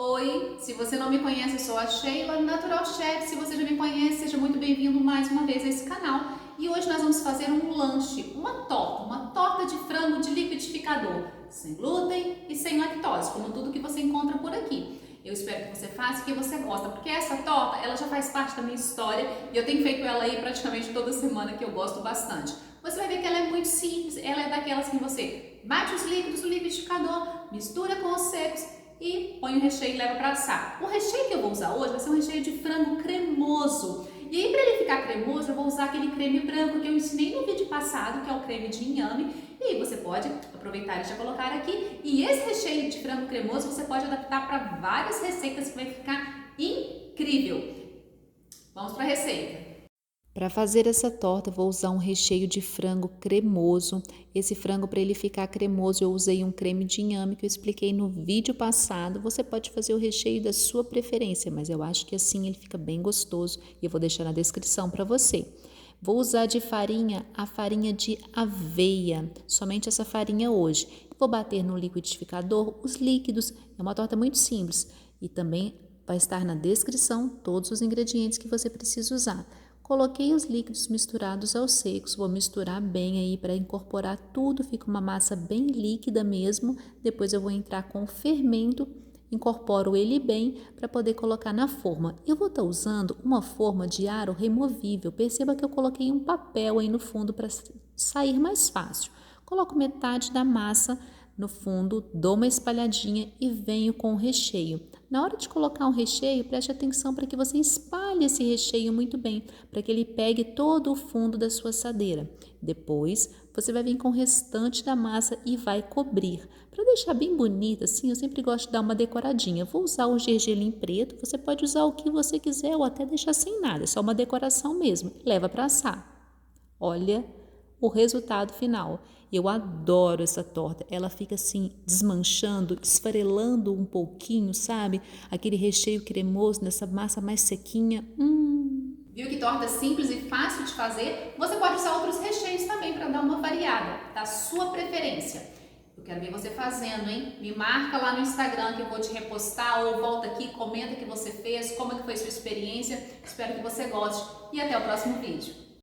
Oi, se você não me conhece, eu sou a Sheila, Natural Chef. Se você já me conhece, seja muito bem-vindo mais uma vez a esse canal. E hoje nós vamos fazer um lanche, uma torta de frango de liquidificador, sem glúten e sem lactose, como tudo que você encontra por aqui. Eu espero que você faça e que você gosta, porque essa torta, ela já faz parte da minha história e eu tenho feito ela aí praticamente toda semana, que eu gosto bastante. Você vai ver que ela é muito simples, ela é daquelas que você bate os líquidos no liquidificador, mistura com os secos e põe o recheio e leva para assar. O recheio que eu vou usar hoje vai ser um recheio de frango cremoso. E aí, para ele ficar cremoso, eu vou usar aquele creme branco que eu ensinei no vídeo passado, que é o creme de inhame. E aí você pode aproveitar e já colocar aqui. E esse recheio de frango cremoso você pode adaptar para várias receitas que vai ficar incrível. Vamos para a receita. Para fazer essa torta, vou usar um recheio de frango cremoso. Esse frango, para ele ficar cremoso, eu usei um creme de inhame que eu expliquei no vídeo passado. Você pode fazer o recheio da sua preferência, mas eu acho que assim ele fica bem gostoso e eu vou deixar na descrição para você. Vou usar de farinha a farinha de aveia, somente essa farinha hoje. Vou bater no liquidificador os líquidos. É uma torta muito simples e também vai estar na descrição todos os ingredientes que você precisa usar. Coloquei os líquidos misturados aos secos, vou misturar bem aí para incorporar tudo, fica uma massa bem líquida mesmo. Depois eu vou entrar com o fermento, incorporo ele bem para poder colocar na forma. Eu vou estar usando uma forma de aro removível, perceba que eu coloquei um papel aí no fundo para sair mais fácil. Coloco metade da massa no fundo, dou uma espalhadinha e venho com o recheio. Na hora de colocar o recheio, preste atenção para que você espalhe esse recheio muito bem, para que ele pegue todo o fundo da sua assadeira. Depois, você vai vir com o restante da massa e vai cobrir. Para deixar bem bonita assim, eu sempre gosto de dar uma decoradinha. Vou usar o gergelim preto, você pode usar o que você quiser ou até deixar sem nada, é só uma decoração mesmo. Leva para assar. Olha o resultado final. Eu adoro essa torta. Ela fica assim desmanchando, esfarelando um pouquinho, sabe? Aquele recheio cremoso nessa massa mais sequinha. Viu que torta simples e fácil de fazer? Você pode usar outros recheios também para dar uma variada, da sua preferência. Eu quero ver você fazendo, hein? Me marca lá no Instagram que eu vou te repostar ou volta aqui, comenta o que você fez, como é que foi sua experiência. Espero que você goste e até o próximo vídeo.